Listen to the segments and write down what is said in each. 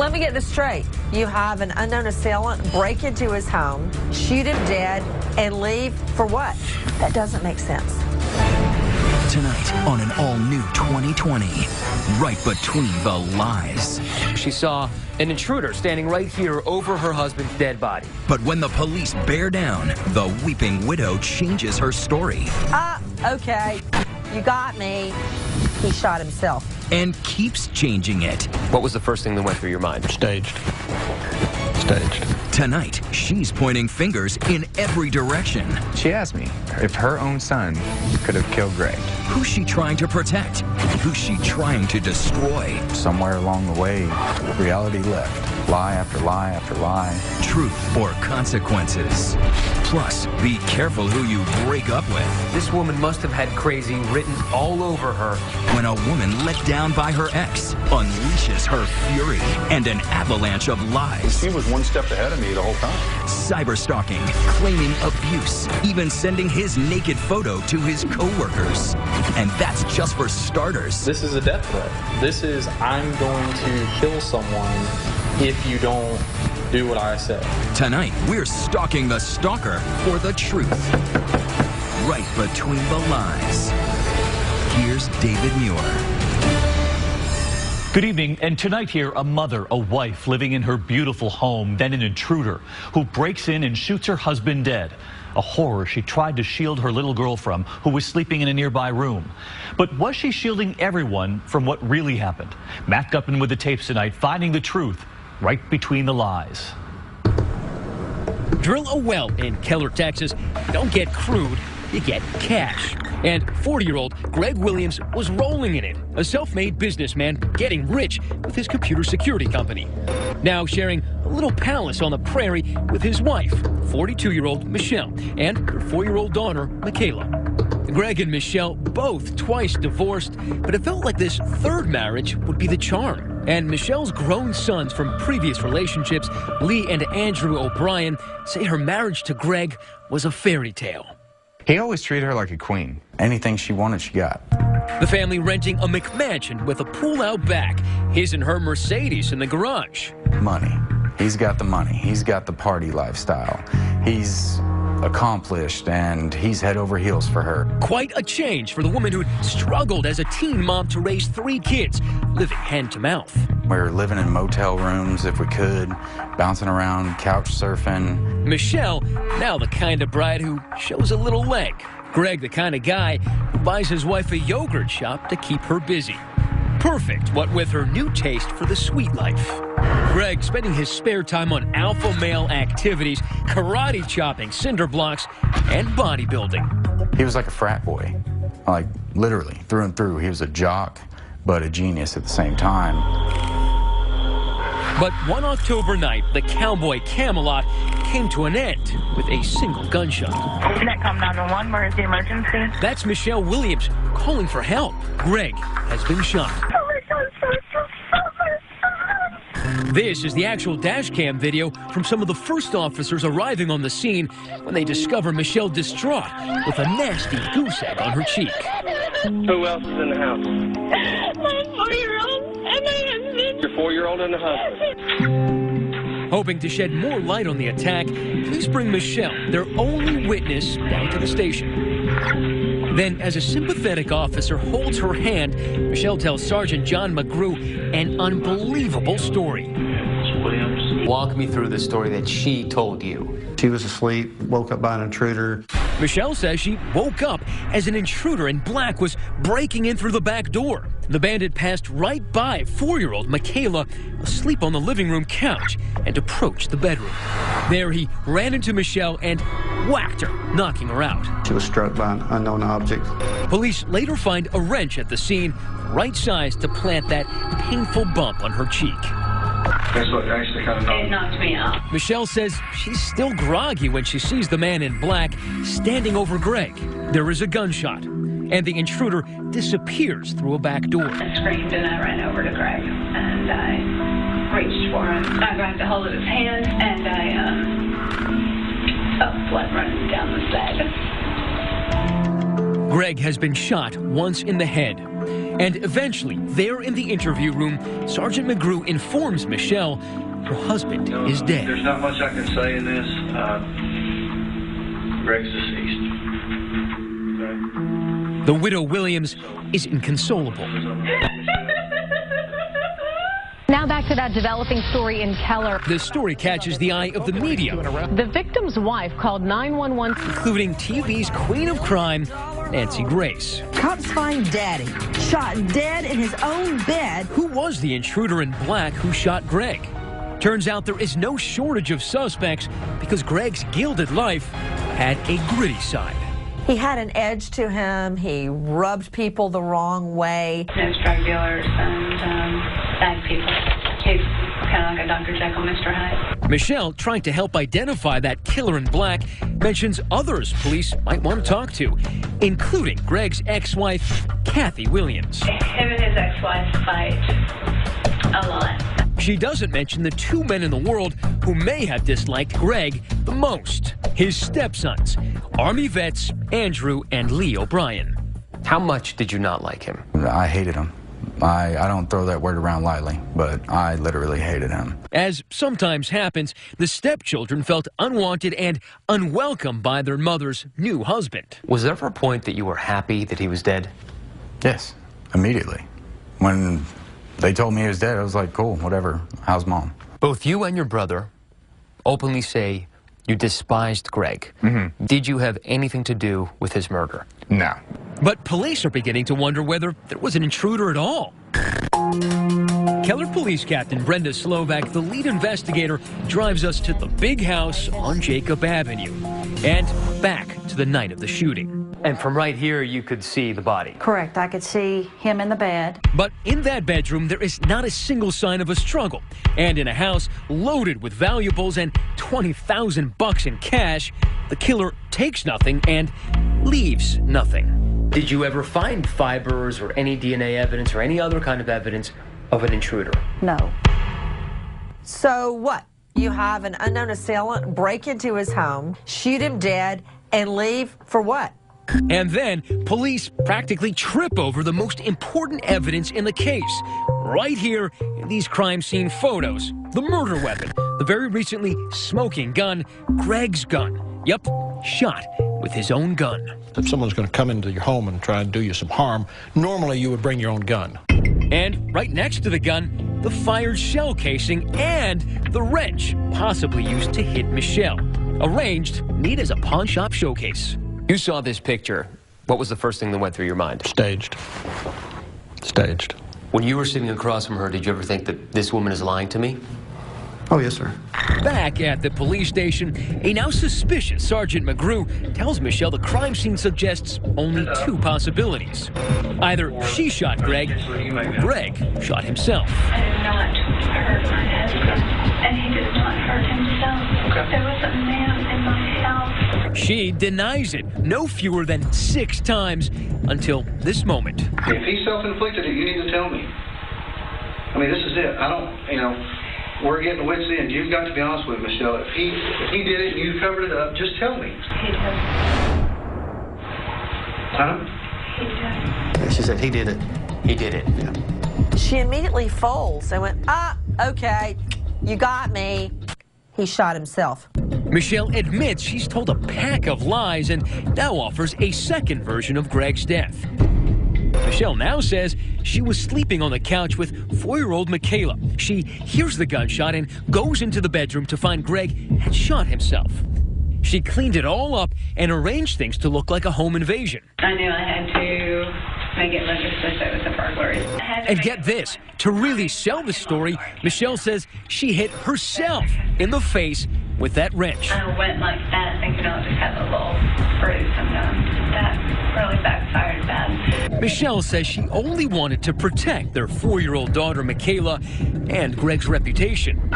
Let me get this straight. You have an unknown assailant break into his home, shoot him dead, and leave for what? That doesn't make sense. Tonight on an all-new 2020, Right Between the Lies. She saw an intruder standing right here over her husband's dead body. But when the police bear down, the weeping widow changes her story. Okay. You got me. He shot himself. And keeps changing it. What was the first thing that went through your mind? Staged. Tonight, she's pointing fingers in every direction. She asked me if her own son could have killed Greg. Who's she trying to protect? Who's she trying to destroy? Somewhere along the way, reality left. Lie after lie after lie. Truth or consequences. Plus, be careful who you break up with. This woman must have had crazy written all over her. When a woman let down by her ex unleashes her fury and an avalanche of lies. He was one step ahead of me the whole time. Cyberstalking, claiming abuse, even sending his naked photo to his coworkers. And that's just for starters. This is a death threat. This is, I'm going to kill someone if you don't do what I say. Tonight, we're stalking the stalker for the truth. Right Between the Lies. Here's David Muir. Good evening, and tonight here, a mother, a wife living in her beautiful home, then an intruder who breaks in and shoots her husband dead. A horror she tried to shield her little girl from, who was sleeping in a nearby room. But was she shielding everyone from what really happened? Matt Gutman with the tapes tonight, finding the truth right between the lies. Drill a well in Keller, Texas. You don't get crude, you get cash. And 40-year-old Greg Williams was rolling in it, a self-made businessman getting rich with his computer security company. Now sharing a little palace on the prairie with his wife, 42-year-old Michelle, and her 4-year-old daughter, Michaela. Greg and Michelle both twice divorced, but it felt like this third marriage would be the charm. And Michelle's grown sons from previous relationships, Lee and Andrew O'Brien, say her marriage to Greg was a fairy tale. He always treated her like a queen. Anything she wanted, she got. The family renting a McMansion with a pool out back, his and her Mercedes in the garage. Money. He's got the money. He's got the party lifestyle. He's accomplished, and he's head over heels for her. Quite a change for the woman who'd struggled as a teen mom to raise 3 kids, living hand to mouth. We were living in motel rooms if we could, bouncing around, couch surfing. Michelle, now the kind of bride who shows a little leg. Greg, the kind of guy who buys his wife a yogurt shop to keep her busy. Perfect, what with her new taste for the sweet life. Greg spending his spare time on alpha male activities, karate chopping cinder blocks, and bodybuilding. He was like a frat boy, like literally through and through. He was a jock, but a genius at the same time. But one October night, the cowboy Camelot came to an end with a single gunshot. Netcom 911, where is the emergency? That's Michelle Williams calling for help. Greg has been shot. Oh my God, This is the actual dash cam video from some of the first officers arriving on the scene when they discover Michelle distraught with a nasty goose egg on her cheek. Who else is in the house? My 4-year-old and my husband. Your 4-year-old and the husband. Hoping to shed more light on the attack, police bring Michelle, their only witness, down to the station. Then, as a sympathetic officer holds her hand, Michelle tells Sergeant John McGrew an unbelievable story. Walk me through the story that she told you. She was asleep, woke up by an intruder. Michelle says she woke up as an intruder in black was breaking in through the back door. The bandit passed right by 4-year-old Michaela, asleep on the living room couch, and approached the bedroom. There he ran into Michelle and whacked her, knocking her out. She was struck by an unknown object. Police later find a wrench at the scene, right size to plant that painful bump on her cheek. That's what actually kind of knocked me out. Michelle says she's still groggy when she sees the man in black standing over Greg. There is a gunshot, and the intruder disappears through a back door. I screamed and I ran over to Greg and I reached for him. I grabbed a hold of his hand and I felt blood running down the side. Greg has been shot once in the head, And eventually, there in the interview room, Sergeant McGrew informs Michelle her husband is dead. There's not much I can say in this. Greg's deceased. The widow Williams is inconsolable. Now back to that developing story in Keller. The story catches the eye of the media. The victim's wife called 911, including TV's queen of crime, Nancy Grace. Cops find Daddy shot dead in his own bed. Who was the intruder in black who shot Greg? Turns out there is no shortage of suspects because Greg's gilded life had a gritty side. He had an edge to him. He rubbed people the wrong way. There's drug dealers and bad people. He's kind of like a Dr. Jekyll, Mr. Hyde. Michelle, trying to help identify that killer in black, mentions others police might want to talk to, including Greg's ex-wife, Kathy Williams. Him and his ex-wife fight a lot. She doesn't mention the two men in the world who may have disliked Greg the most. His stepsons, Army vets Andrew and Lee O'Brien. How much did you not like him? I hated him. I don't throw that word around lightly, but I literally hated him. As sometimes happens, the stepchildren felt unwanted and unwelcome by their mother's new husband. Was there ever a point that you were happy that he was dead? Yes, immediately. When they told me he was dead, I was like, cool, whatever. How's Mom? Both you and your brother openly say you despised Greg. Mm-hmm. Did you have anything to do with his murder? No. But police are beginning to wonder whether there was an intruder at all. Keller Police Captain Brenda Slovak, the lead investigator, drives us to the big house on Jacob Avenue and back to the night of the shooting. And from right here, you could see the body. Correct. I could see him in the bed. But in that bedroom, there is not a single sign of a struggle. And in a house loaded with valuables and $20,000 in cash, the killer takes nothing and leaves nothing. Did you ever find fibers or any DNA evidence or any other kind of evidence of an intruder? No. So what? You have an unknown assailant break into his home, shoot him dead, and leave for what? And then police practically trip over the most important evidence in the case. Right here in these crime scene photos. The murder weapon, the very recently smoking gun, Greg's gun. Yep, shot with his own gun. If someone's going to come into your home and try and do you some harm, normally you would bring your own gun. And right next to the gun, the fired shell casing and the wrench possibly used to hit Michelle. Arranged neat as a pawn shop showcase. You saw this picture. What was the first thing that went through your mind? Staged. Staged. When you were sitting across from her, did you ever think that this woman is lying to me? Oh, yes, sir. Back at the police station, a now suspicious Sergeant McGrew tells Michelle the crime scene suggests only two possibilities. Either she shot Greg, or Greg shot himself. I did not hurt my husband, and he did not hurt himself. Okay. There was a man in my house. She denies it no fewer than 6 times until this moment. If he self-inflicted it, you need to tell me. I mean, this is it. I don't, we're getting wits end. You've got to be honest with me, Michelle. If he did it and you covered it up, just tell me. He did. Huh? He did. She said he did it. He did it. Yeah. She immediately folds and went, okay, you got me. He shot himself. Michelle admits she's told a pack of lies and now offers a second version of Greg's death. Michelle now says she was sleeping on the couch with 4-year-old Michaela. She hears the gunshot and goes into the bedroom to find Greg had shot himself. She cleaned it all up and arranged things to look like a home invasion. I knew I had to make it look as if it was a burglary. And get this, to really sell the story, Michelle says she hit herself in the face with that wrench. I went like that thinking I'll just have a little bruise, and that really backfired bad. Michelle says she only wanted to protect their 4-year-old daughter, Michaela, and Greg's reputation.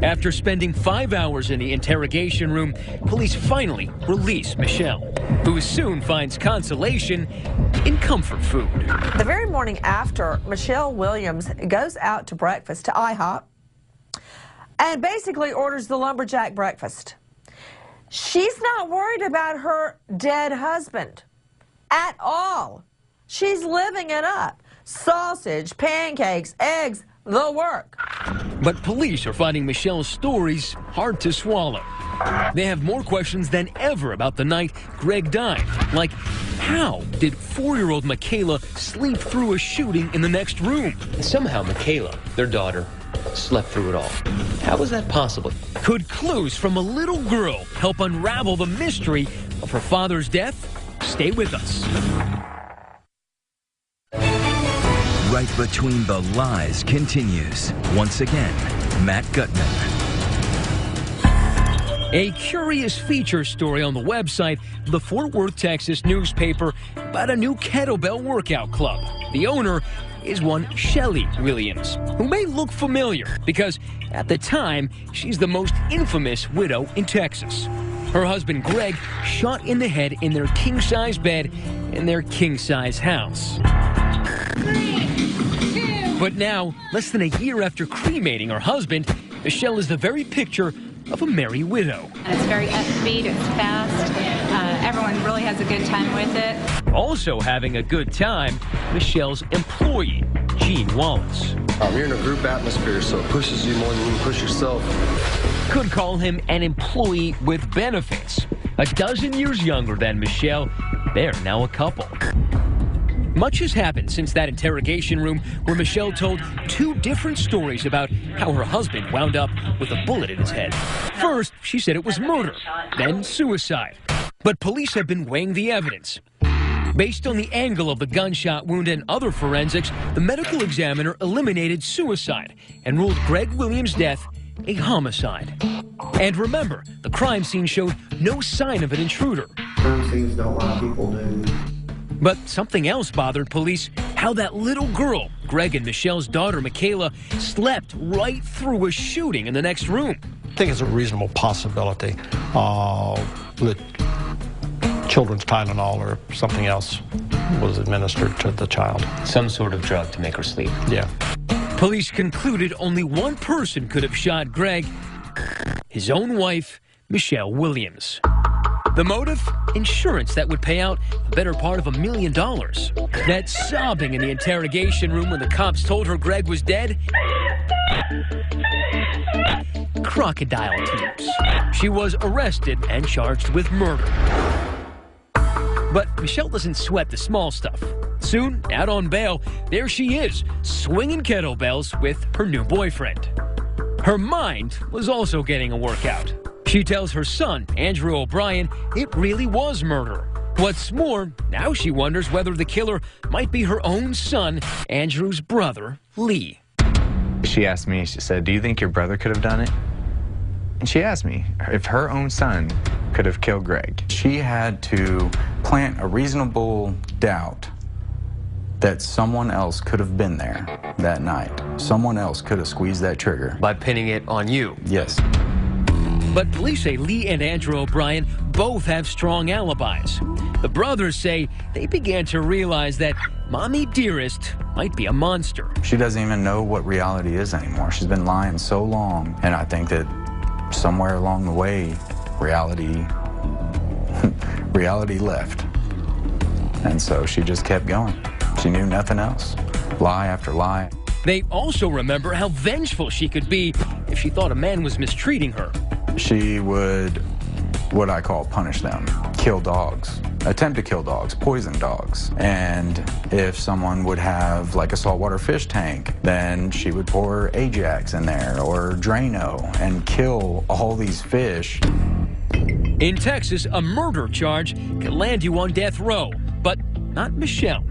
After spending 5 hours in the interrogation room, police finally release Michelle, who soon finds consolation in comfort food. The very morning after, Michelle Williams goes out to breakfast to IHOP and basically orders the lumberjack breakfast. She's not worried about her dead husband at all. She's living it up. sausage, pancakes, eggs, the work. But police are finding Michelle's stories hard to swallow. They have more questions than ever about the night Greg died. Like, how did 4-year-old Michaela sleep through a shooting in the next room? Somehow Michaela, their daughter, slept through it all. How was that possible? Could clues from a little girl help unravel the mystery of her father's death? Stay with us. Right Between the Lies continues. Once again, Matt Gutman. A curious feature story on the website of the Fort Worth, Texas newspaper about a new kettlebell workout club. The owner is one Shelley Williams, who may look familiar because at the time, she's the most infamous widow in Texas. Her husband Greg shot in the head in their king-size bed in their king-size house. But now, less than a year after cremating her husband, Michelle is the very picture of a merry widow. It's very upbeat, it's fast, everyone really has a good time with it. Also having a good time, Michelle's employee, Gene Wallace. You're in a group atmosphere, so it pushes you more than you can push yourself. Could call him an employee with benefits. A dozen years younger than Michelle, they're now a couple. Much has happened since that interrogation room where Michelle told 2 different stories about how her husband wound up with a bullet in his head. First, she said it was murder, then suicide. But police have been weighing the evidence. Based on the angle of the gunshot wound and other forensics, the medical examiner eliminated suicide and ruled Greg Williams' death a homicide. And remember, the crime scene showed no sign of an intruder. Crime scenes don't lie, people do. But something else bothered police, how that little girl, Greg and Michelle's daughter, Michaela, slept right through a shooting in the next room. I think it's a reasonable possibility that children's Tylenol or something else was administered to the child. Some sort of drug to make her sleep. Yeah. Police concluded only one person could have shot Greg, his own wife, Michelle Williams. The motive? Insurance that would pay out a better part of $1 million. That sobbing in the interrogation room when the cops told her Greg was dead? Crocodile tears. She was arrested and charged with murder. But Michelle doesn't sweat the small stuff. Soon, out on bail, there she is, swinging kettlebells with her new boyfriend. Her mind was also getting a workout. She tells her son, Andrew O'Brien, it really was murder. What's more, now she wonders whether the killer might be her own son, Andrew's brother, Lee. She asked me, she said, do you think your brother could have done it? And she asked me if her own son could have killed Greg. She had to plant a reasonable doubt that someone else could have been there that night. Someone else could have squeezed that trigger. By pinning it on you? Yes. But police say Lee and Andrew O'Brien both have strong alibis. The brothers say they began to realize that Mommy Dearest might be a monster. She doesn't even know what reality is anymore. She's been lying so long, and I think that somewhere along the way, reality left. And so she just kept going. She knew nothing else. Lie after lie. They also remember how vengeful she could be if she thought a man was mistreating her. She would, what I call, punish them. Kill dogs. Attempt to kill dogs. Poison dogs. And if someone would have like a saltwater fish tank, then she would pour Ajax in there or Drano and kill all these fish. In Texas, a murder charge can land you on death row, but not Michelle.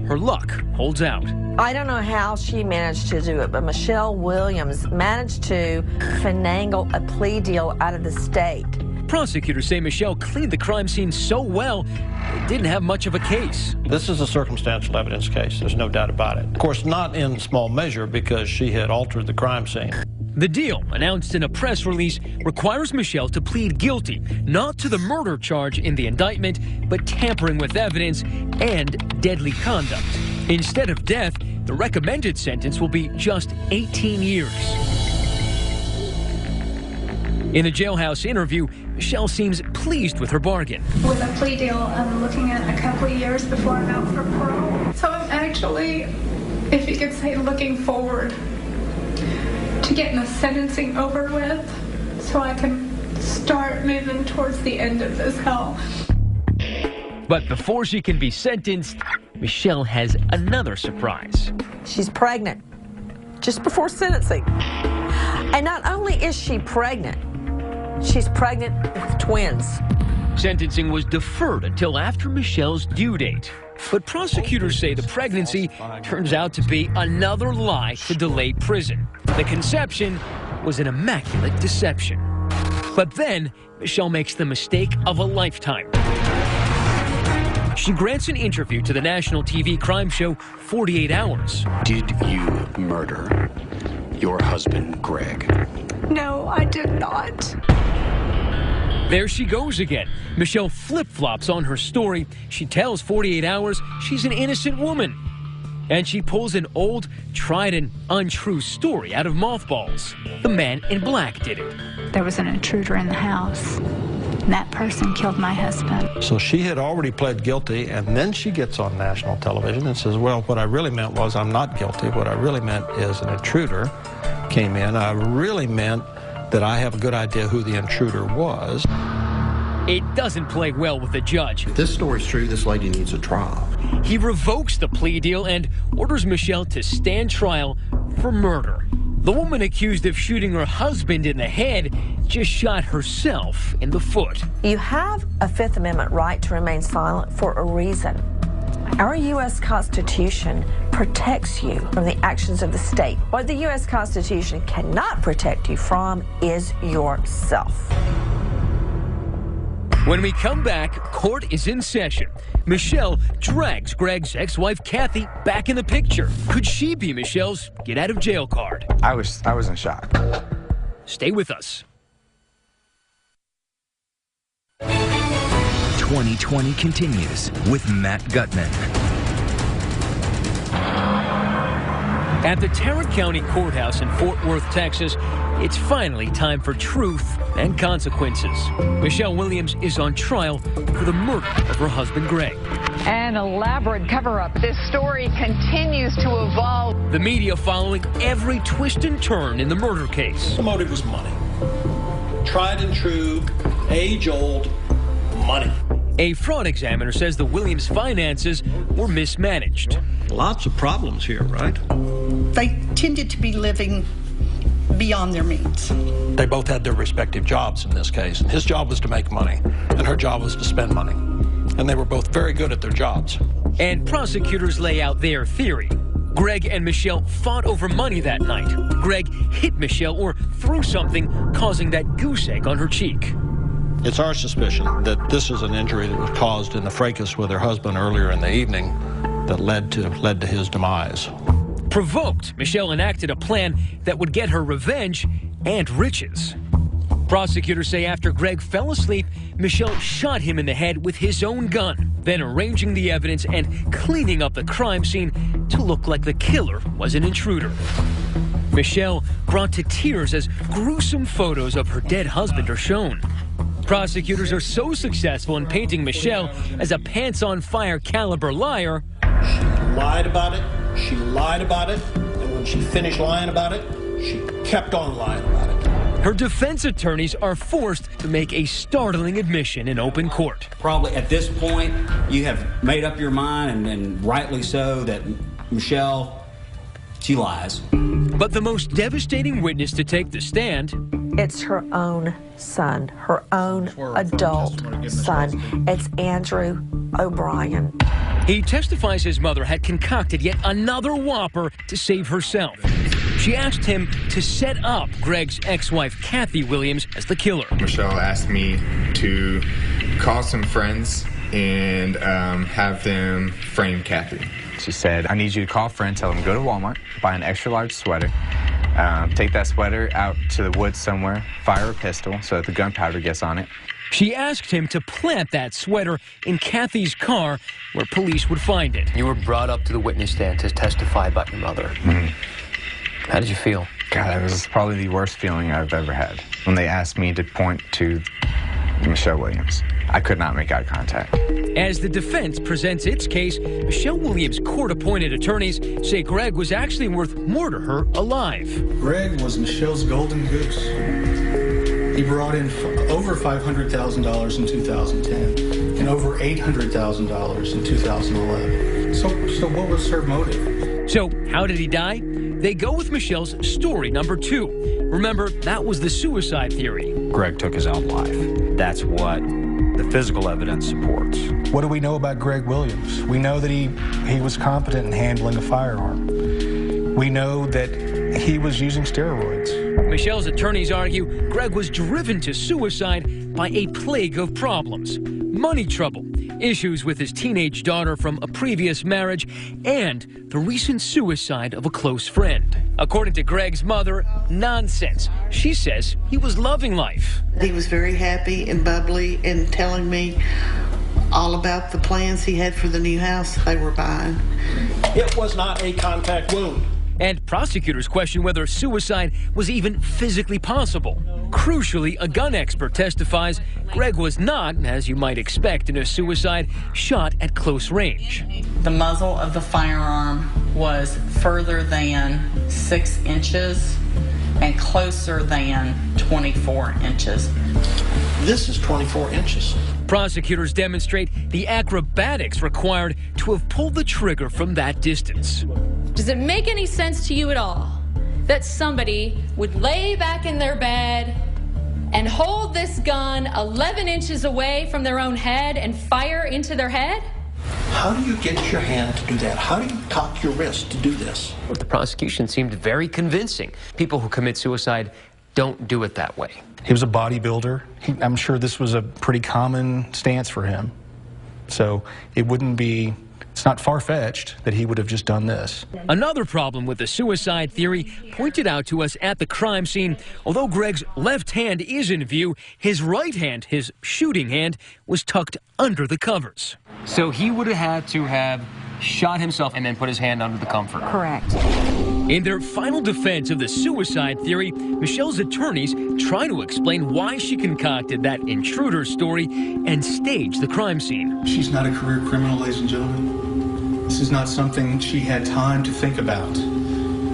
Her luck holds out. I don't know how she managed to do it, but Michelle Williams managed to finagle a plea deal out of the state. Prosecutors say Michelle cleaned the crime scene so well, they didn't have much of a case. This is a circumstantial evidence case. There's no doubt about it. Of course, not in small measure because she had altered the crime scene. The deal, announced in a press release, requires Michelle to plead guilty, not to the murder charge in the indictment, but tampering with evidence and deadly conduct. Instead of death, the recommended sentence will be just 18 years. In a jailhouse interview, Michelle seems pleased with her bargain. With a plea deal, I'm looking at a couple of years before I'm out for parole. So I'm actually if you could say, looking forward to getting the sentencing over with so I can start moving towards the end of this hell. But before she can be sentenced, Michelle has another surprise. She's pregnant just before sentencing. And not only is she pregnant, she's pregnant with twins. Sentencing was deferred until after Michelle's due date. But prosecutors say the pregnancy turns out to be another lie to delay prison. The conception was an immaculate deception. But then, Michelle makes the mistake of a lifetime. She grants an interview to the national TV crime show 48 Hours. Did you murder your husband, Greg? No, I did not. There she goes again. Michelle flip-flops on her story. She tells 48 Hours she's an innocent woman. And she pulls an old, tried and untrue story out of mothballs. The man in black did it. There was an intruder in the house, and that person killed my husband. So she had already pled guilty, and then she gets on national television and says, well, what I really meant was I'm not guilty. What I really meant is an intruder came in. I really meant that I have a good idea who the intruder was. It doesn't play well with the judge. If this story's true, this lady needs a trial. He revokes the plea deal and orders Michelle to stand trial for murder. The woman accused of shooting her husband in the head just shot herself in the foot. You have a Fifth Amendment right to remain silent for a reason. Our U.S. Constitution protects you from the actions of the state. What the U.S. Constitution cannot protect you from is yourself. When we come back, court is in session. Michelle drags Greg's ex-wife Kathy back in the picture. Could she be Michelle's get-out-of-jail card? I was in shock. Stay with us. 2020 continues with Matt Gutman. At the Tarrant County Courthouse in Fort Worth, Texas, it's finally time for truth and consequences. Michelle Williams is on trial for the murder of her husband, Greg. An elaborate cover-up. This story continues to evolve. The media following every twist and turn in the murder case. The motive was money. Tried and true, age-old money. A fraud examiner says the Williams finances were mismanaged. Lots of problems here, right? They tended to be living beyond their means. They both had their respective jobs in this case. His job was to make money, and her job was to spend money. And they were both very good at their jobs. And prosecutors lay out their theory. Greg and Michelle fought over money that night. Greg hit Michelle or threw something, causing that goose egg on her cheek. It's our suspicion that this is an injury that was caused in the fracas with her husband earlier in the evening that led to his demise. Provoked, Michelle enacted a plan that would get her revenge and riches. Prosecutors say after Greg fell asleep, Michelle shot him in the head with his own gun, then arranging the evidence and cleaning up the crime scene to look like the killer was an intruder. Michelle brought to tears as gruesome photos of her dead husband are shown. Prosecutors are so successful in painting Michelle as a pants-on-fire caliber liar. She lied about it, she lied about it, and when she finished lying about it, she kept on lying about it. Her defense attorneys are forced to make a startling admission in open court. Probably at this point, you have made up your mind, and rightly so, that Michelle, she lies. But the most devastating witness to take the stand... It's her own son, her own adult son. It's Andrew O'Brien. He testifies his mother had concocted yet another whopper to save herself. She asked him to set up Greg's ex-wife, Kathy Williams, as the killer. Michelle asked me to call some friends and have them frame Kathy. She said, I need you to call a friend, tell them go to Walmart, buy an extra large sweater, take that sweater out to the woods somewhere, fire a pistol so that the gunpowder gets on it. She asked him to plant that sweater in Kathy's car where police would find it. You were brought up to the witness stand to testify about your mother. Mm-hmm. How did you feel? God, it was probably the worst feeling I've ever had. When they asked me to point to Michelle Williams. I could not make eye contact. As the defense presents its case, Michelle Williams' court-appointed attorneys say Greg was actually worth more to her alive. Greg was Michelle's golden goose. He brought in over $500,000 in 2010 and over $800,000 in 2011. So what was her motive? So how did he die? They go with Michelle's story number 2. Remember, that was the suicide theory. Greg took his own life. That's what the physical evidence supports. What do we know about Greg Williams? We know that he was competent in handling a firearm. We know that he was using steroids. Michelle's attorneys argue Greg was driven to suicide by a plague of problems. Money trouble, issues with his teenage daughter from a previous marriage, and the recent suicide of a close friend. According to Greg's mother, nonsense. She says he was loving life. He was very happy and bubbly and telling me all about the plans he had for the new house they were buying. It was not a contact wound. And prosecutors question whether suicide was even physically possible. Crucially, a gun expert testifies Greg was not, as you might expect in a suicide, shot at close range. The muzzle of the firearm was further than 6 inches and closer than 24 inches. This is 24 inches. Prosecutors demonstrate the acrobatics required to have pulled the trigger from that distance. Does it make any sense to you at all that somebody would lay back in their bed and hold this gun 11 inches away from their own head and fire into their head? How do you get your hand to do that? How do you cock your wrist to do this? The prosecution seemed very convincing. People who commit suicide don't do it that way. He was a bodybuilder. I'm sure this was a pretty common stance for him. So it's not far-fetched that he would have just done this. Another problem with the suicide theory pointed out to us at the crime scene. Although Greg's left hand is in view, his right hand, his shooting hand, was tucked under the covers. So he would have had to have shot himself and then put his hand under the comfort. Correct. In their final defense of the suicide theory, Michelle's attorneys try to explain why she concocted that intruder story and staged the crime scene. She's not a career criminal, ladies and gentlemen. This is not something she had time to think about.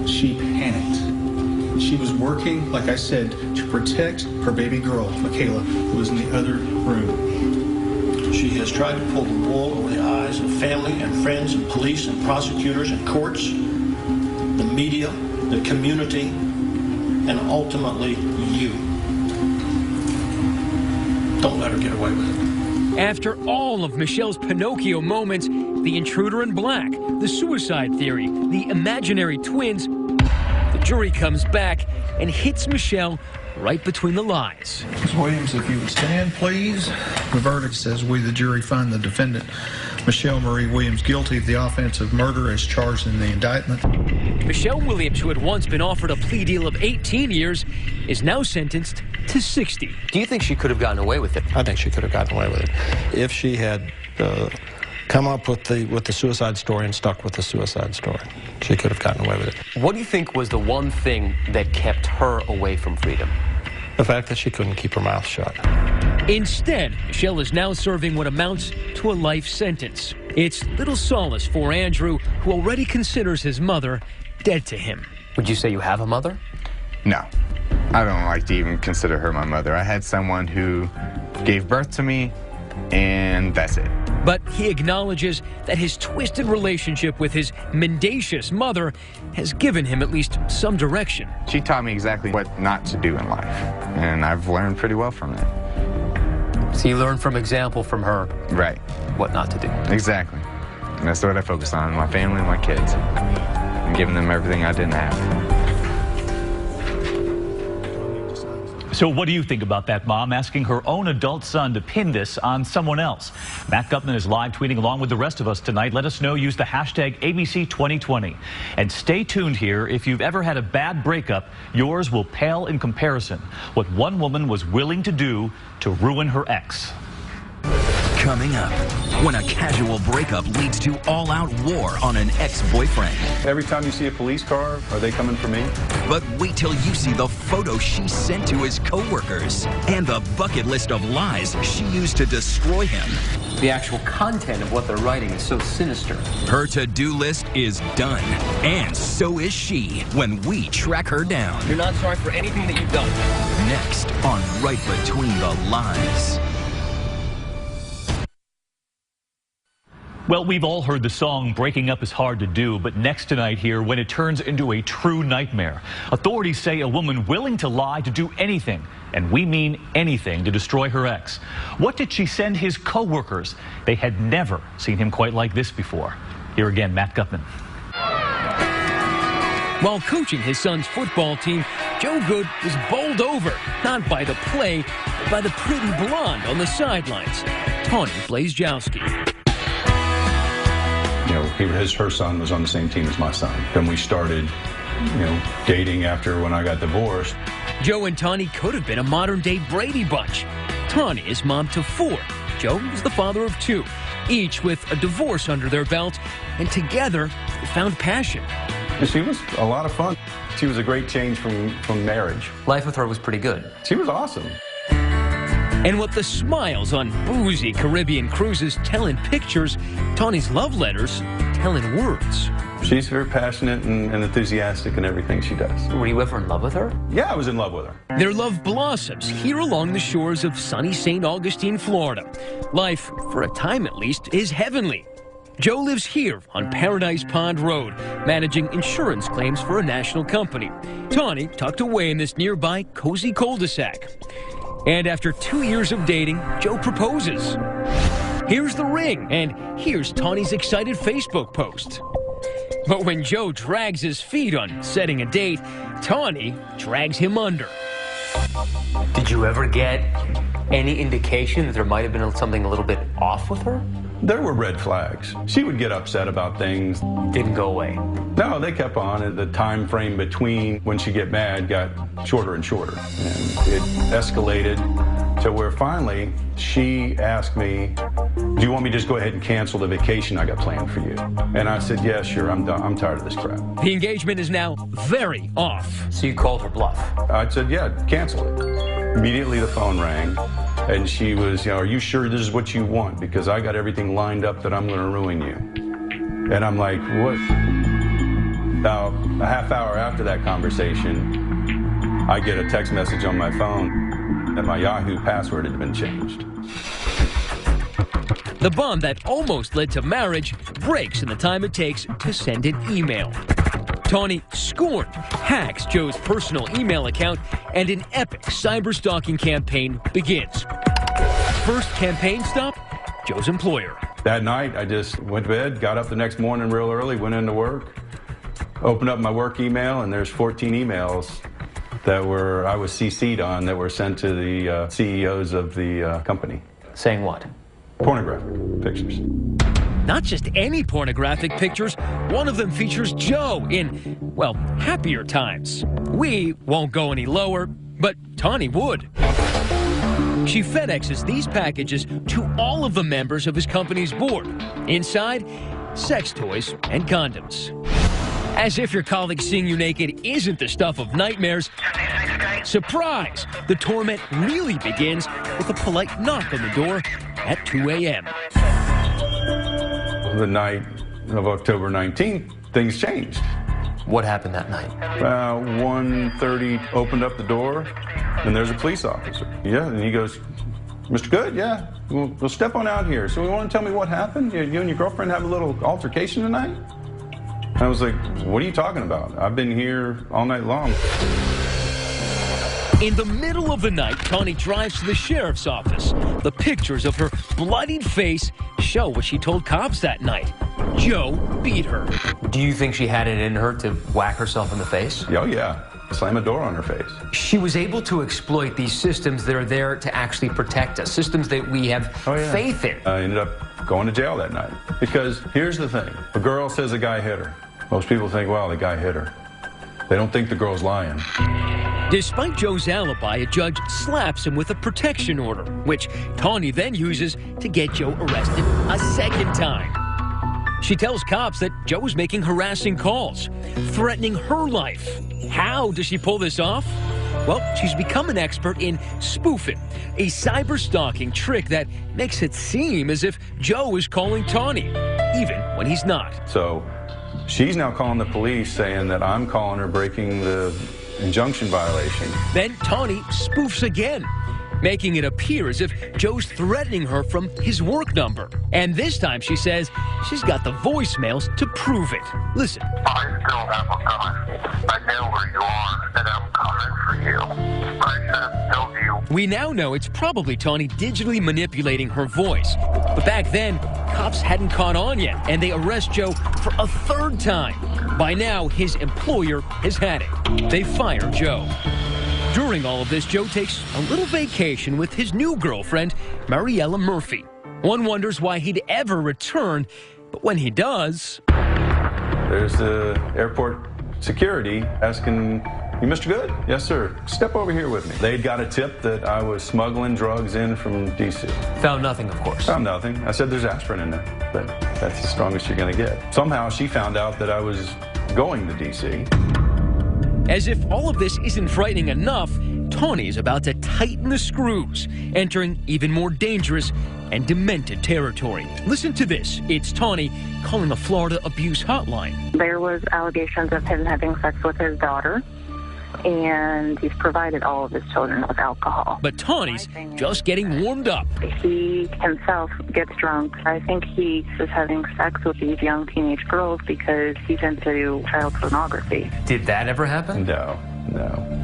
She panicked. She was working, like I said, to protect her baby girl, Michaela, who was in the other room. She has tried to pull the wool over the eyes of family and friends and police and prosecutors and courts, the media, the community, and ultimately you. Don't let her get away with it. After all of Michelle's Pinocchio moments, the intruder in black, the suicide theory, the imaginary twins, the jury comes back and hits Michelle right between the lies. Ms. Williams, if you would stand, please. The verdict says we, the jury, find the defendant, Michelle Marie Williams, guilty of the offense of murder as charged in the indictment. Michelle Williams, who had once been offered a plea deal of 18 years, is now sentenced to 60. Do you think she could have gotten away with it? I think she could have gotten away with it. If she had come up with the suicide story and stuck with the suicide story, she could have gotten away with it. What do you think was the one thing that kept her away from freedom? The fact that she couldn't keep her mouth shut. Instead, Michelle is now serving what amounts to a life sentence. It's little solace for Andrew, who already considers his mother dead to him. Would you say you have a mother? No. I don't like to even consider her my mother. I had someone who gave birth to me, and that's it. But he acknowledges that his twisted relationship with his mendacious mother has given him at least some direction. She taught me exactly what not to do in life, and I've learned pretty well from it. So you learned from example from her. Right. What not to do. Exactly. And that's what I focus on, my family and my kids, and giving them everything I didn't have. So what do you think about that mom asking her own adult son to pin this on someone else? Matt Gutman is live tweeting along with the rest of us tonight. Let us know. Use the hashtag ABC2020. And stay tuned here. If you've ever had a bad breakup, yours will pale in comparison. What one woman was willing to do to ruin her ex. Coming up, when a casual breakup leads to all-out war on an ex-boyfriend. Every time you see a police car, are they coming for me? But wait till you see the photo she sent to his co-workers and the bucket list of lies she used to destroy him. The actual content of what they're writing is so sinister. Her to-do list is done, and so is she when we track her down. You're not sorry for anything that you've done. Next on Right Between the Lies. Well, we've all heard the song "Breaking Up is Hard to Do," but next tonight here, when it turns into a true nightmare. Authorities say a woman willing to lie to do anything, and we mean anything, to destroy her ex. What did she send his co-workers? They had never seen him quite like this before. Here again, Matt Gutman. While coaching his son's football team, Joe Good was bowled over, not by the play, but by the pretty blonde on the sidelines, Tawny Blazejowski. You know, her son was on the same team as my son. Then we started, dating after when I got divorced. Joe and Tawny could have been a modern-day Brady Bunch. Tawny is mom to 4. Joe is the father of 2, each with a divorce under their belt, and together they found passion. She was a lot of fun. She was a great change from marriage. Life with her was pretty good. She was awesome. And what the smiles on boozy Caribbean cruises tell in pictures, Tawny's love letters tell in words. She's very passionate and enthusiastic in everything she does. Were you ever in love with her? Yeah, I was in love with her. Their love blossoms here along the shores of sunny St. Augustine, Florida. Life, for a time at least, is heavenly. Joe lives here on Paradise Pond Road, managing insurance claims for a national company. Tawny tucked away in this nearby cozy cul-de-sac. And after 2 years of dating, Joe proposes. Here's the ring, and here's Tawny's excited Facebook post. But when Joe drags his feet on setting a date, Tawny drags him under. Did you ever get any indication that there might have been something a little bit off with her? There were red flags. She would get upset about things. Didn't go away. No, they kept on. And the time frame between when she'd get mad got shorter and shorter. And it escalated to where finally she asked me, do you want me to just go ahead and cancel the vacation I got planned for you? And I said, yeah, sure, I'm done. I'm tired of this crap. The engagement is now very off. So you called her bluff? I said, yeah, cancel it. Immediately the phone rang. And she was, are you sure this is what you want? Because I got everything lined up that I'm going to ruin you. And I'm like, what? About a half hour after that conversation, I get a text message on my phone that my Yahoo password had been changed. The bond that almost led to marriage breaks in the time it takes to send an email. Tawny, scorned, hacks Joe's personal email account, and an epic cyber-stalking campaign begins. First campaign stop, Joe's employer. That night, I just went to bed, got up the next morning real early, went into work, opened up my work email, and there's 14 emails that I was CC'd on that were sent to the CEOs of the company. Saying what? Pornographic pictures. Not just any pornographic pictures, one of them features Joe in, well, happier times. We won't go any lower, but Tawny would. She FedExes these packages to all of the members of his company's board. Inside, sex toys and condoms. As if your colleague seeing you naked isn't the stuff of nightmares. Surprise! The torment really begins with a polite knock on the door at 2 a.m. The night of October 19th, things changed. What happened that night? About 1:30, opened up the door, and there's a police officer. Yeah, and he goes, Mr. Good, yeah, we'll step on out here. So you want to tell me what happened? You and your girlfriend have a little altercation tonight? I was like, what are you talking about? I've been here all night long. In the middle of the night, Tawny drives to the sheriff's office. The pictures of her bloodied face show what she told cops that night. Joe beat her. Do you think she had it in her to whack herself in the face? Oh, yeah. Slam a door on her face. She was able to exploit these systems that are there to actually protect us, systems that we have faith in. I ended up going to jail that night. Because here's the thing. A girl says a guy hit her. Most people think, well, the guy hit her. They don't think the girl's lying. Despite Joe's alibi, a judge slaps him with a protection order, which Tawny then uses to get Joe arrested a second time. She tells cops that Joe was making harassing calls, threatening her life. How does she pull this off? Well, she's become an expert in spoofing, a cyber-stalking trick that makes it seem as if Joe is calling Tawny, even when he's not. So she's now calling the police saying that I'm calling her breaking the injunction violation. Then Tawny spoofs again, making it appear as if Joe's threatening her from his work number. And this time she says she's got the voicemails to prove it. Listen. I still have a gun. I know where you are, and I'm coming for you. I should have told you. We now know it's probably Tawny digitally manipulating her voice. But back then, cops hadn't caught on yet, and they arrest Joe for a third time. By now, his employer has had it. They fire Joe. During all of this, Joe takes a little vacation with his new girlfriend, Mariella Murphy. One wonders why he'd ever return, but when he does... There's the airport security asking, "You Mr. Good?" "Yes, sir. Step over here with me." They'd got a tip that I was smuggling drugs in from D.C. Found nothing, of course. Found nothing. I said there's aspirin in there, but that's the strongest you're going to get. Somehow she found out that I was going to D.C. As if all of this isn't frightening enough, Tawny is about to tighten the screws, entering even more dangerous and demented territory. Listen to this. It's Tawny calling a Florida abuse hotline. There was allegations of him having sex with his daughter, and he's provided all of his children with alcohol. But Tawny's just getting warmed up. He himself gets drunk. I think he is having sex with these young teenage girls because he's into child pornography. Did that ever happen? No.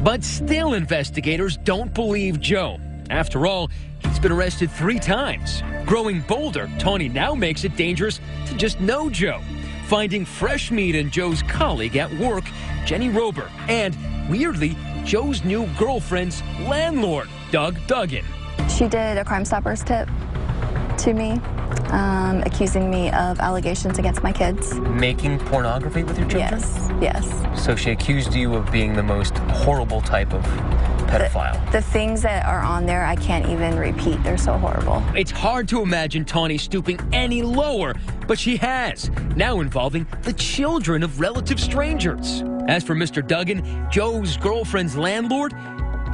But still, investigators don't believe Joe. After all, he's been arrested 3 times. Growing bolder, Tawny now makes it dangerous to just know Joe, finding fresh meat in Joe's colleague at work, Jenny Rober, and, weirdly, Joe's new girlfriend's landlord, Doug Duggan. She did a Crime Stoppers tip to me, accusing me of allegations against my kids. Making pornography with your children? Yes. So she accused you of being the most horrible type of pedophile. The things that are on there, I can't even repeat. They're so horrible. It's hard to imagine Tawny stooping any lower, but she has, now involving the children of relative strangers. As for Mr. Duggan, Joe's girlfriend's landlord,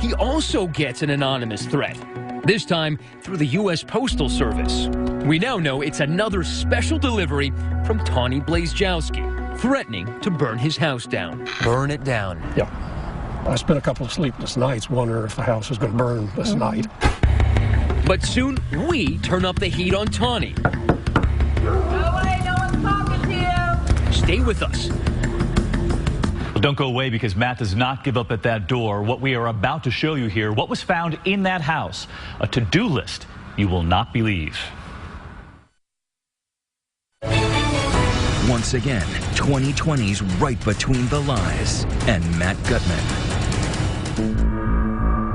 he also gets an anonymous threat. This time through the U.S. Postal Service. We now know it's another special delivery from Tawny Blazejowski, threatening to burn his house down. Burn it down. Yeah. I spent a couple of sleepless nights wondering if the house was going to burn this night. But soon we turn up the heat on Tawny. Nobody, no one's talking to you. Stay with us. Well, don't go away, because Matt does not give up at that door. What we are about to show you here, what was found in that house, a to-do list you will not believe. Once again, 2020's Right Between the Lies and Matt Gutman.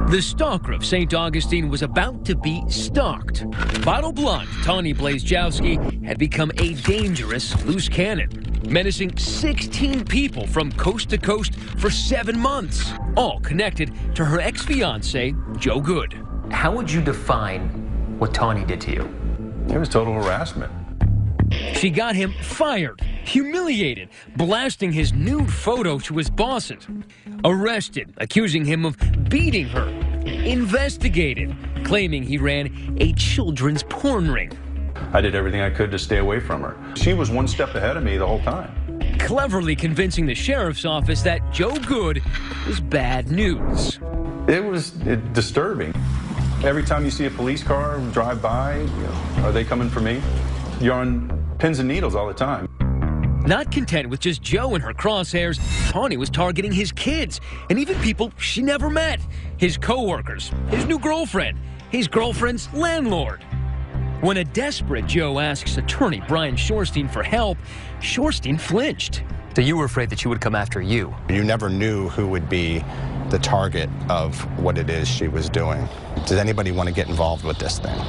The stalker of St. Augustine was about to be stalked. Bottle blonde Tawny Blazejowski had become a dangerous loose cannon, menacing 16 people from coast to coast for 7 months, all connected to her ex-fiancé, Joe Good. How would you define what Tawny did to you? It was total harassment. She got him fired, humiliated, blasting his nude photo to his bosses, arrested, accusing him of beating her, investigated, claiming he ran a children's porn ring. I did everything I could to stay away from her. She was one step ahead of me the whole time. Cleverly convincing the sheriff's office that Joe Good was bad news. It was disturbing. Every time you see a police car drive by, are they coming for me? You're on pins and needles all the time. Not content with just Joe and her crosshairs, Tawny was targeting his kids and even people she never met. His co-workers, his new girlfriend, his girlfriend's landlord. When a desperate Joe asks attorney Brian Shorstein for help, Shorstein flinched. So you were afraid that she would come after you? You never knew who would be the target of what it is she was doing. Does anybody want to get involved with this thing?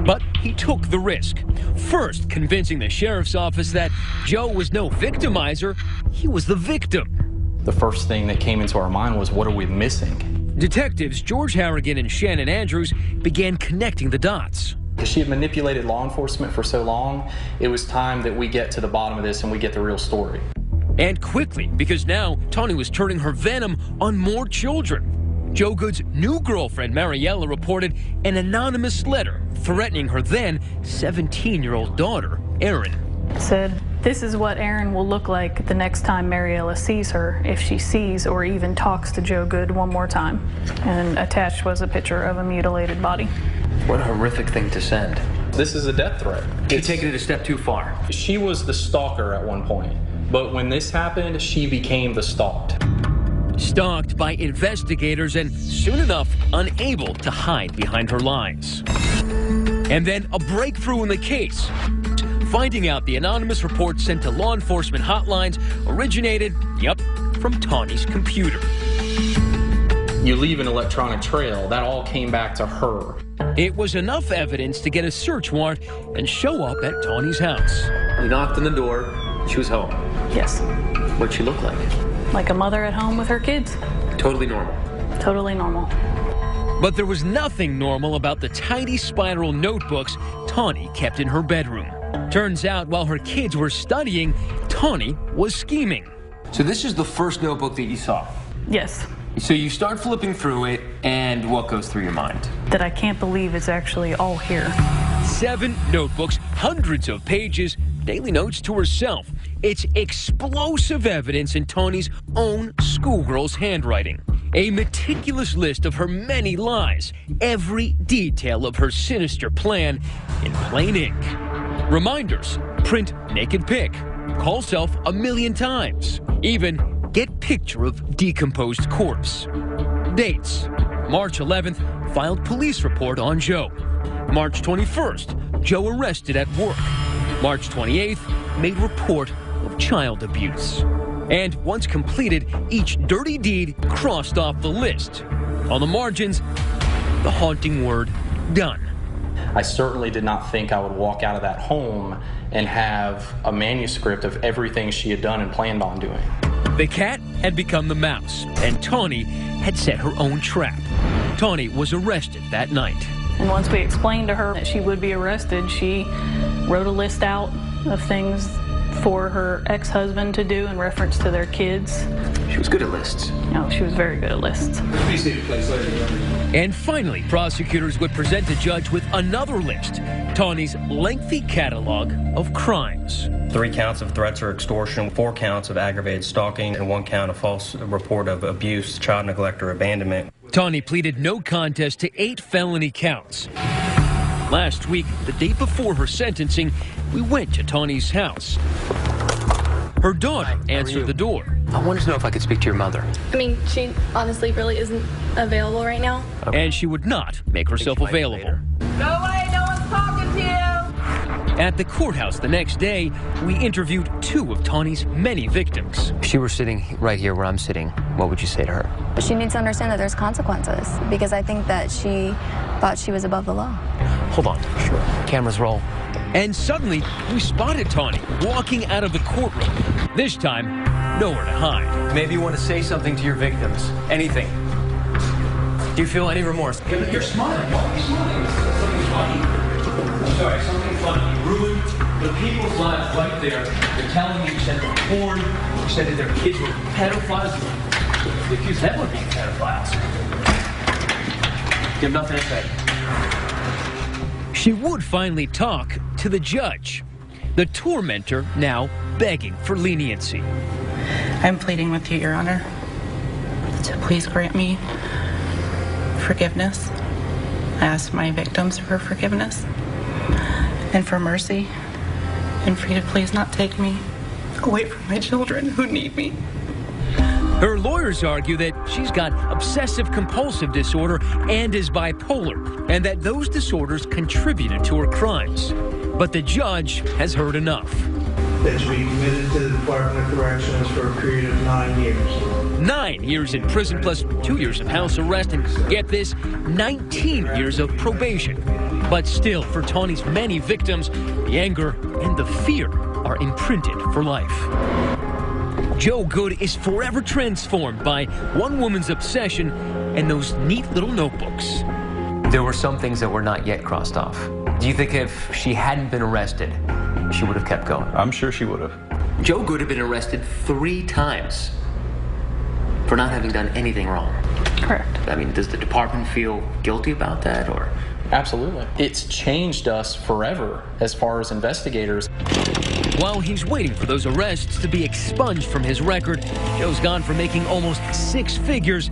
But he took the risk. First, convincing the sheriff's office that Joe was no victimizer, he was the victim. the first thing that came into our mind was, what are we missing? Detectives George Harrigan and Shannon Andrews began connecting the dots. She had manipulated law enforcement for so long, it was time that we get to the bottom of this and we get the real story. And quickly, because now Tawny was turning her venom on more children. Joe Good's new girlfriend, Mariella, reported an anonymous letter threatening her then 17-year-old daughter, Erin. Said, this is what Erin will look like the next time Mariella sees her, if she sees or even talks to Joe Good one more time. And attached was a picture of a mutilated body. What a horrific thing to send. This is a death threat. She's taken it a step too far. She was the stalker at one point, but when this happened, she became the stalked. Stalked by investigators and soon enough unable to hide behind her lies. And then a breakthrough in the case. Finding out the anonymous report sent to law enforcement hotlines originated, from Tawny's computer. You leave an electronic trail, that all came back to her. It was enough evidence to get a search warrant and show up at Tawny's house. You knocked on the door, she was home. Yes. What'd she look like? Like a mother at home with her kids. Totally normal. Totally normal. But there was nothing normal about the tiny spiral notebooks Tawny kept in her bedroom. Turns out, while her kids were studying, Tawny was scheming. So this is the first notebook that you saw? Yes. So you start flipping through it, and what goes through your mind? That I can't believe it's actually all here. 7 notebooks, hundreds of pages, daily notes to herself. It's explosive evidence in Tawny's own schoolgirl's handwriting. A meticulous list of her many lies, every detail of her sinister plan in plain ink. Reminders, print naked pic, call self 1,000,000 times, even get picture of decomposed corpse. Dates, March 11th, filed police report on Joe. March 21st, Joe arrested at work. March 28th, made report of child abuse. And once completed, each dirty deed crossed off the list. On the margins, the haunting word, done. I certainly did not think I would walk out of that home and have a manuscript of everything she had done and planned on doing. The cat had become the mouse, and Tawny had set her own trap. Tawny was arrested that night. And once we explained to her that she would be arrested, she wrote a list out of things for her ex-husband to do in reference to their kids. She was good at lists. No, she was very good at lists. And finally, prosecutors would present the judge with another list, Tawny's lengthy catalog of crimes. 3 counts of threats or extortion, 4 counts of aggravated stalking, and 1 count of false report of abuse, child neglect, or abandonment. Tawny pleaded no contest to 8 felony counts. Last week, the day before her sentencing, we went to Tawny's house. Her daughter answered the door. I wanted to know if I could speak to your mother. I mean, she honestly really isn't available right now. Okay. And she would not make herself available. Go away, no one's talking to you! At the courthouse the next day, we interviewed 2 of Tawny's many victims. If she were sitting right here where I'm sitting, what would you say to her? She needs to understand that there's consequences, because I think that she thought she was above the law. Hold on. Sure. Cameras roll. And suddenly, we spotted Tawny walking out of the courtroom. This time, nowhere to hide. Maybe you want to say something to your victims. Anything. Do you feel any remorse? You're smiling. Why are you smiling? Something funny. Sorry, something funny. You ruined the people's lives right there. They're telling me you sent them porn. You said that their kids were pedophiles. You accused them of being pedophiles. You have nothing to say. She would finally talk to the judge, the tormentor now begging for leniency. I'm pleading with you, Your Honor, to please grant me forgiveness. I ask my victims for forgiveness and for mercy, and for you to please not take me away from my children who need me. Her lawyers argue that she's got obsessive-compulsive disorder and is bipolar, and that those disorders contributed to her crimes. But the judge has heard enough. That she be committed to the Department of Corrections for a period of 9 years. 9 years in prison plus 2 years of house arrest, and get this, 19 years of probation. But still, for Tawny's many victims, the anger and the fear are imprinted for life. Joe Good is forever transformed by one woman's obsession and those neat little notebooks. There were some things that were not yet crossed off. Do you think if she hadn't been arrested, she would have kept going? I'm sure she would have. Joe Good had been arrested 3 times for not having done anything wrong. Correct. I mean, does the department feel guilty about that, or? Absolutely. It's changed us forever as far as investigators. While he's waiting for those arrests to be expunged from his record, Joe's gone from making almost 6 figures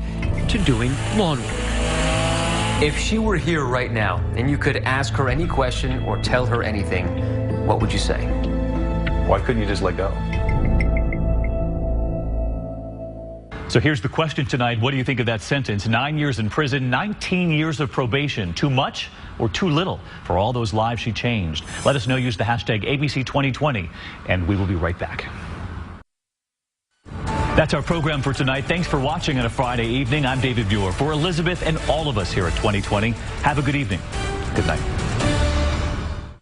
to doing lawn work. If she were here right now and you could ask her any question or tell her anything, what would you say? Why couldn't you just let go? So here's the question tonight. What do you think of that sentence? 9 years in prison, 19 years of probation. Too much or too little for all those lives she changed? Let us know. Use the hashtag ABC2020, and we will be right back. That's our program for tonight. Thanks for watching on a Friday evening. I'm David Buer. For Elizabeth and all of us here at 2020, have a good evening. Good night.